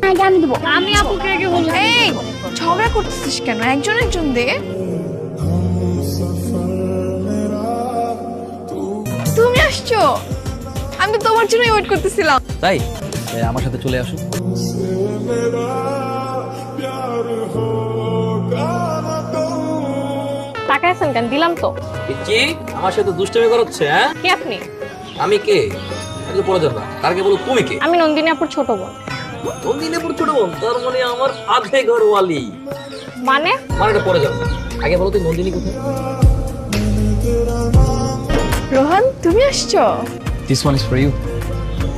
আগে আমি দেবো। আমি আপুকে আগে বলবো। এই ঝগড়া করতেছিস কেন? একজন একজন দে। তুমি আসছো? আমি তো তোমার জন্যই ওয়েট করতেছিলাম। তাই আমার সাথে চলে আসো। টাকা আছেন কেন? দিলাম তো। কি আমার সাথে দুষ্টামি করাচ্ছে? হ্যাঁ, কে আপনি? আমি কে? আমি তো পড়ে যাবো। তারকে বলো তুমি কে? আমি নন্দিনী আপুর ছোট বোন। নন্দিনীপুর ছোট বোন? তার মানে আমার আধে ঘরওয়ালি। মানে? এটা পড়ে যাবো। আগে বলো তুই নন্দিনী কোথায়? রোহান, তুমি আসছো? This one is for you.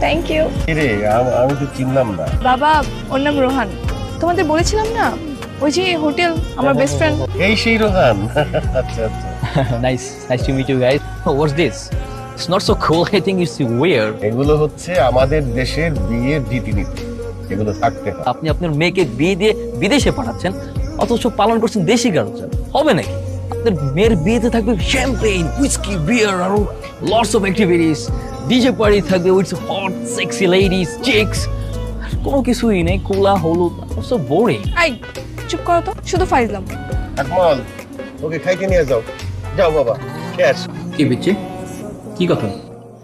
Thank you. রে আমি তো চিনলাম না। বাবা, ওর নাম রোহান। তোমাদের বলেছিলাম না, ওই যে হোটেল, আমার বেস্ট ফ্রেন্ড। এই সেই রোহান। আচ্ছা আচ্ছা। Nice to meet you guys. Oh, what's this? It's not so cool. I think it's weird. এগুলো হচ্ছে আমাদের দেশের বিয়ের রীতিনীতি, এগুলো থাকতে হয়। আপনি আপনার মেয়েকে বিয়ে দিয়ে বিদেশে পাঠাচ্ছেন, অথচ পালন করছেন দেশি কালচার। হবে নাকি? আপনার মেয়ের বিয়েতে থাকবে শ্যাম্পেইন, হুইস্কি, বিয়ার, আরো lots of activities. DJ party থাকবে with hot sexy ladies, chicks. কোনো কিছুই নেই, কোলা হলুদ। So boring. আই চুপ করো তো, শুধু ফাইজলাম। আকমল, ওকে খাইতে নিয়ে যাও। যাও বাবা, খেয়ে আসো। কি বিচ্ছি? কি কথা?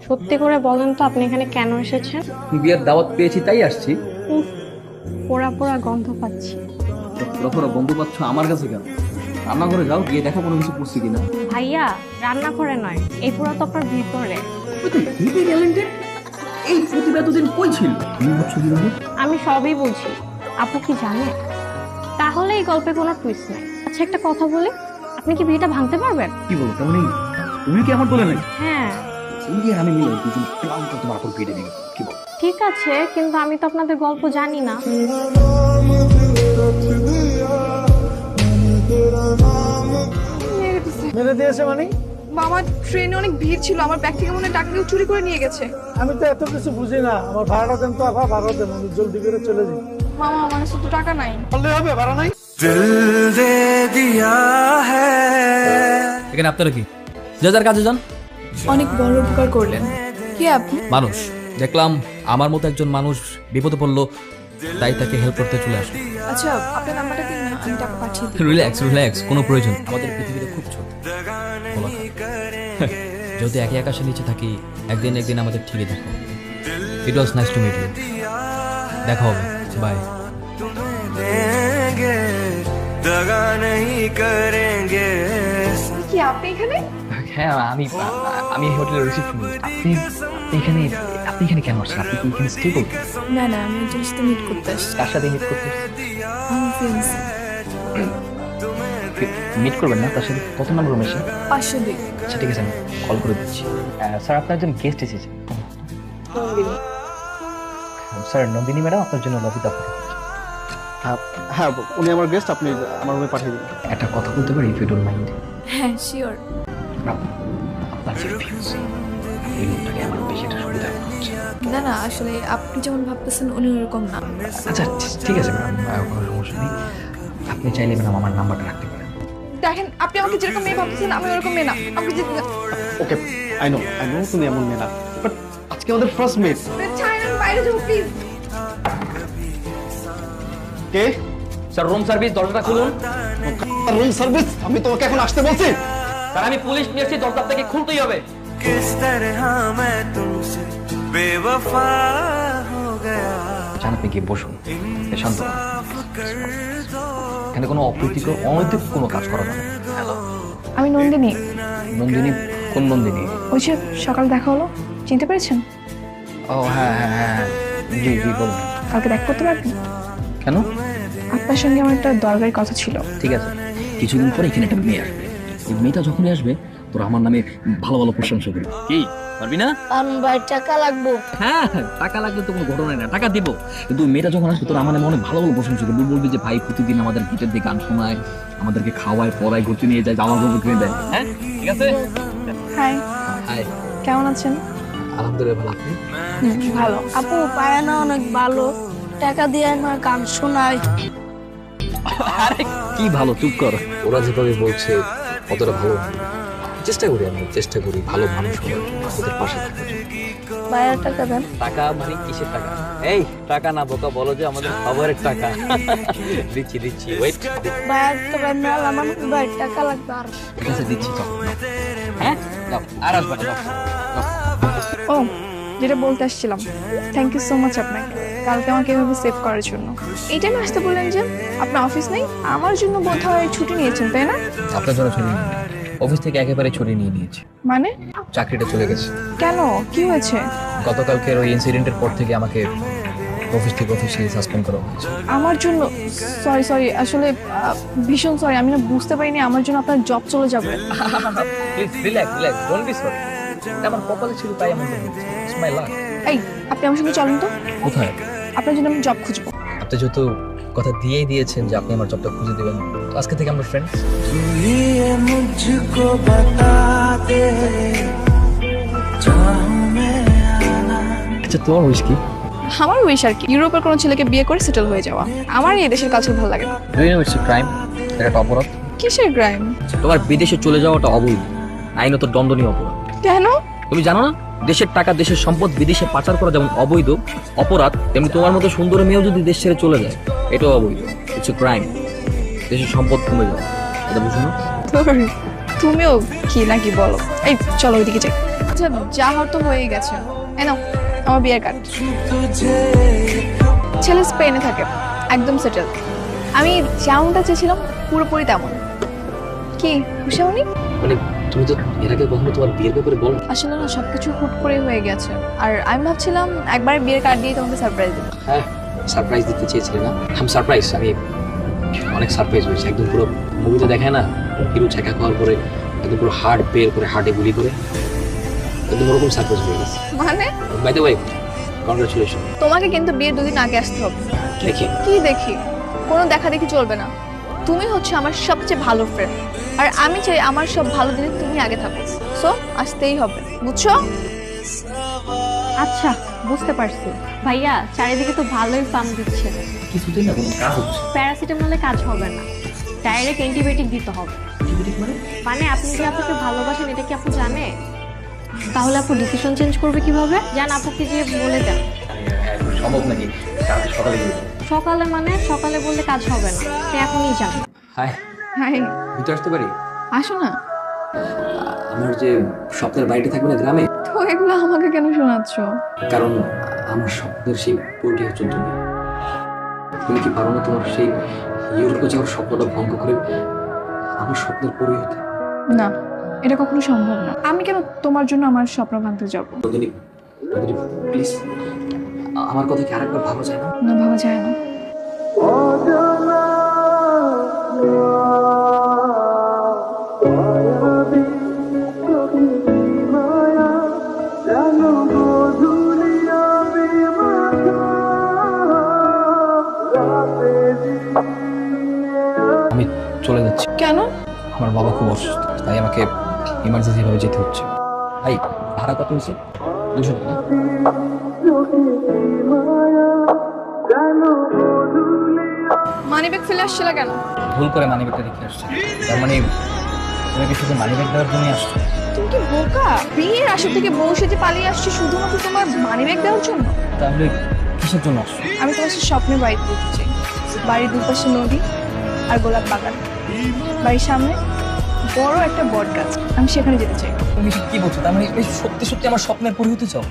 সত্যি করে বলেন তো, আপনি এখানে কেন এসেছেন? বিয়ের দাওয়াত পেয়েছি তাই আসছি। উফ, পোড়া পোড়া গন্ধ পাচ্ছি। পুরো বন্ধু পাচ্ছ আমার কাছে কেন? রান্নাঘরে যাও, গিয়ে দেখো কোনো কিছু করছি কিনা। ভাইয়া, রান্না করে নয়, এই পোড়া তো আপনার ভিতরে। এই প্রতিভা এতদিন কই ছিল? আমি সবই বুঝি। আপু কি জানে? তাহলে এই গল্পে কোনো টুইস্ট নেই। আচ্ছা, একটা কথা বলি, আপনি কি বিয়েটা ভাঙতে পারবেন? কি বলো? তেমন তুমি কি আমার বলে নাই? হ্যাঁ। ইন্ডিয়ার আমি মিলে দুজন প্ল্যান করতে পারবো বিয়ে দিবে। কি বল? ঠিক আছে, কিন্তু আমি তো আপনাদের গল্প জানি না। মেরে দিয়েছে মানে? বাবা, ট্রেনে অনেক ভিড় ছিল, আমার ব্যাগ থেকে মনে হয় টাকা কেউ চুরি করে নিয়ে গেছে। আমি তো এত কিছু বুঝি না। আমার ভাড়াটা দেন তো, আবার ভাড়া দেন, আমি জলদি করে চলে যাই। মামা, আমার কাছে তো টাকা নাই। বললে হবে, ভাড়া নাই। এখানে আপনারা কি? যে যার কাজে যান। অনেক বড় উপকার করলেন। কি আপনি? মানুষ দেখলাম আমার মতো একজন মানুষ বিপদে পড়লো, তাই তাকে হেল্প করতে চলে আসলো। আচ্ছা, আপনার নাম্বারটা দিন না, আমি টাকা পাঠিয়ে দিই। রিল্যাক্স, কোনো প্রয়োজন। আমাদের পৃথিবীটা খুব ছোট। যদি একই আকাশের নিচে থাকি, একদিন আমাদের ঠিকই দেখা হবে। It was nice to meet you. দেখা হবে, বাই। কি আপনি এখানে? হ্যাঁ, আমি হোটেলের রিসেপশনিস্ট। আপনি এখানে কেন আসছেন? আপনি কি এখানে স্টে করবেন? না না, আমি একজনের সাথে মিট করতে আসছি। কার সাথে মিট করতে? আমার ফ্রেন্ডস। মিট করবেন না? তার সাথে কত নাম্বার রুম এসে? 502। আচ্ছা ঠিক আছে, আমি কল করে দিচ্ছি। স্যার, আপনার একজন গেস্ট এসেছে। স্যার, নন্দিনী ম্যাডাম আপনার জন্য লবিতে অপেক্ষা করছে। হ্যাঁ, উনি আমার গেস্ট, আপনি আমার রুমে পাঠিয়ে দিন। একটা কথা বলতে পারি, ইফ ইউ ডোন্ট মাইন্ড? হ্যাঁ, শিওর। আপনার যে ভিউজ, এই রুমটাকে আমার বেশি একটা সুবিধা হচ্ছে। না না, আসলে আপনি যেমন ভাবতেছেন উনি ওরকম না। আচ্ছা ঠিক আছে ম্যাডাম, কোনো সমস্যা নেই। আপনি চাইলে ম্যাডাম আমার নাম্বারটা রাখতে পারেন। দেখেন, আপনি আমাকে যেরকম মেয়ে ভাবতেছেন আমি ওরকম মেয়ে না। আপনি যে ওকে, আই নো তুমি এমন মেয়ে না, বাট আজকে আমাদের ফার্স্ট মিট। ছাড়েন, বাইরে যাবো please. K? Sir, room service, দরজাটা খুলুন। Room service? আমি তোমাকে এখন আসতে বলছি। স্যার, আমি পুলিশ নিয়ে এসেছি, দরজা আপনাকে খুলতেই হবে। किस तरह मैं तुमसे बेवफा हो गया। জান, আপনি গিয়ে বসুন, শান্ত হন। এখানে কোনো অপ্রীতিকর অনৈতিক কোনো কাজ করা যাবে না। আমি নন্দিনী। নন্দিনী? কোন নন্দিনী? ওই যে সকাল দেখা হলো, চিনতে পেরেছেন? ও হ্যাঁ, জি বলুন। কালকে দেখা করতে পারবেন? কেন? আপনার সঙ্গে আমার একটা দরকারি কথা ছিল। ঠিক আছে, কিছুদিন পরে এখানে একটা মেয়ে আসবে। এই মেয়েটা যখনই আসবে, তোরা আমার নামে ভালো ভালো প্রশংসা করবি। কি পারবি না? ভাই টাকা লাগবো। হ্যাঁ, টাকা লাগলে তো কোনো ঘটনাই না, টাকা দিব। কিন্তু মেয়েটা যখন আসবে, তোরা আমার নামে অনেক ভালো ভালো প্রশংসা করবি। বলবি যে ভাই প্রতিদিন আমাদের গিটার দিয়ে গান শোনায়, আমাদেরকে খাওয়ায়, পড়ায়, ঘুরতে নিয়ে যায়, জামা কাপড় কিনে দেয়। হ্যাঁ, ঠিক আছে। Hi, hi. কেমন আছেন? আলহামদুলিল্লাহ, ভালো। আপনি? ভালো। আপু পায়না অনেক ভালো, টাকা দিয়ে আমার গান শোনায়। আরে কি ভালো, চুপ কর। ওরা যেভাবে বলছে অতটা ভালো না। চেষ্টা করি ভালো মানুষ হওয়ার জন্য, ওদের পাশে থাকার জন্য। ভাইয়ের টাকা দেন। টাকা মানে কিসের টাকা? এই টাকা না বোকা, বলো যে আমাদের খাবারের টাকা। দিচ্ছি দিচ্ছি, ওয়েট। ভাইয়ের তো মেলা মানুষ, ভাইয়ের টাকা লাগবে আর। ঠিক আছে দিচ্ছি তো। হ্যাঁ দাও, আর আসবে না, দাও। ও, যেটা বলতে আসছিলাম, থ্যাংক ইউ সো মাচ আপনাকে কালকে আমাকে এভাবে সেভ করার জন্য। এই টাইমে আসতে বললেন যে আপনার অফিস নেই, আমার জন্য বোধহয় ছুটি নিয়েছেন, তাই না? আপনার জন্য ছুটি নিয়ে অফিস থেকে একেবারে ছুটি নিয়ে নিয়েছি। মানে চাকরিটা চলে গেছে। কেন, কি হয়েছে? গতকালকের ওই ইনসিডেন্টের পর থেকে আমাকে অফিস থেকে অফিসিয়ালি সাসপেন্ড করা হয়েছে। আমার জন্য? সরি আসলে ভীষণ সরি, আমি না বুঝতে পারিনি আমার জন্য আপনার জব চলে যাবে। Please relax, don't be sorry. আমার কপালে ছিল তাই এমন হয়েছে। It's my lakh. এই, আপনি আমার সঙ্গে চলেন তো, কোথায়? আপনার জন্য আমি জব খুঁজবো। আপনি যেহেতু কথা দিয়েই দিয়েছেন যে আপনি আমার জবটা খুঁজে দেবেন, তো আজকে থেকে আমরা ফ্রেন্ডস। तू ही ये मुझको बता दे चाहूं मैं आना। আচ্ছা তোমার উইশ কি? আমার উইশ আর কি, ইউরোপের কোনো ছেলেকে বিয়ে করে সেটেল হয়ে যাওয়া। আমার এই দেশের কালচার ভালো লাগে না। Do you know it's a crime? এটা একটা অপরাধ। কিসের ক্রাইম? তোমার বিদেশে চলে যাওয়াটা অবৈধ, আইনত দণ্ডনীয় অপরাধ। কেন? তুমি জানো না, দেশের টাকা দেশের সম্পদ বিদেশে পাচার করা যেমন অবৈধ অপরাধ, তেমনি তোমার মতো সুন্দর মেয়েও যদি দেশ ছেড়ে চলে যায় এটাও অবৈধ। It's a crime. দেশের সম্পদ কমে যাবে, এটা বুঝো না? তুমিও কি নাকি বলো? এই চলো ওইদিকে যাই। আচ্ছা, যা হওয়ার তো হয়ে গেছে। এই নাও আমার বিয়ের কার্ড। ছেলে স্পেনে থাকে, একদম সেটেল। আমি যেমনটা চেয়েছিলাম পুরোপুরি তেমন। কি খুশি হওনি? মানে তুমি তো এর আগে কখনো তোমার বিয়ের ব্যাপারে বলো? আসলে না সবকিছু হুট করে হয়ে গেছে, আর আমি ভাবছিলাম একবার বিয়ের কার্ড দিয়ে তোমাকে সারপ্রাইজ দেবো। হ্যাঁ, সারপ্রাইজ দিতে চেয়েছিলে না? আমি সারপ্রাইজ, আমি অনেক সারপ্রাইজ হয়েছে। একদম পুরো মুভিতে দেখায় না, হিরো ছেঁকা খাওয়ার পরে একদম পুরো হার্ট বের করে হার্টে গুলি করে, একদম ওরকম সারপ্রাইজ হয়ে গেছে। মানে বাই দ্য ওয়ে, কংগ্রাচুলেশন। তোমাকে কিন্তু বিয়ের 2 দিন আগে আসতে হবে। দেখি কি দেখি? কোনো দেখা দেখি চলবে না। তুমি হচ্ছে আমার সবচেয়ে ভালো ফ্রেন্ড, আর আমি চাই আমার সব ভালো দিনে তুমি আগে থাকো। সো আসতেই হবে, বুঝছো? আচ্ছা, বুঝতে পারছি। ভাইয়া চারিদিকে তো ভালোই ফার্ম দিচ্ছে, কিছুতেই না কোনো কাজ হচ্ছে। প্যারাসিটামলে কাজ হবে না, ডাইরেক্ট অ্যান্টিবায়োটিক দিতে হবে। মানে আপনি যে আপুকে ভালোবাসেন এটা কি আপু জানে? তাহলে আপু ডিসিশন চেঞ্জ করবে কিভাবে? জান আপুকে যে বলে দেন। সম্ভব নাকি? সকালে সকালে মানে সকালে বললে কাজ হবে না, সে এখনই যাবে। হাই, হাই, ভিতরে আসতে পারি? আসো না। আমার যে স্বপ্নের বাড়িটা থাকবে না গ্রামে, তো এগুলো আমাকে কেন শোনাচ্ছ? কারণ আমার স্বপ্নের সেই পুরোটি হচ্ছে তুমি। তুমি কি পারো না তোমার সেই ইউরোপে যাওয়ার স্বপ্নটা ভঙ্গ করে আমার স্বপ্নের পরি হতে? না, এটা কখনো সম্ভব না। আমি কেন তোমার জন্য আমার স্বপ্ন ভাঙতে যাব? প্লিজ, আমার কথা কি আরেকবার ভাবা যায় না? না, ভাবা যায় না। আমি চলে যাচ্ছি। কেন? আমার বাবা খুব অসুস্থ, তাই আমাকে ইমার্জেন্সি ভাবে যেতে হচ্ছে। ভাই, ভাড়া কত হয়েছে? 200 টাকা। মানিব্যাগ ফেলে আসছিল কেন? ভুল করে মানিব্যাগটা রেখে আসছে। তার মানে তুমি কি শুধু মানিব্যাগ দেওয়ার জন্য আসছো? তুমি কি বোকা? বিয়ের আসর থেকে বউ সেজে পালিয়ে আসছে শুধুমাত্র তোমার মানিব্যাগ দেওয়ার জন্য? তাহলে কিসের জন্য আসছো? আমি তোমার সাথে স্বপ্নের বাড়িতে যেতে চাই। বাড়ির দুপাশে নদী আর গোলাপ বাগান, বাড়ির সামনে বড় একটা বট গাছ। আমি সেখানে যেতে চাই। তুমি কি বলছো? তার মানে সত্যি সত্যি আমার স্বপ্নের পরি হতে চাও?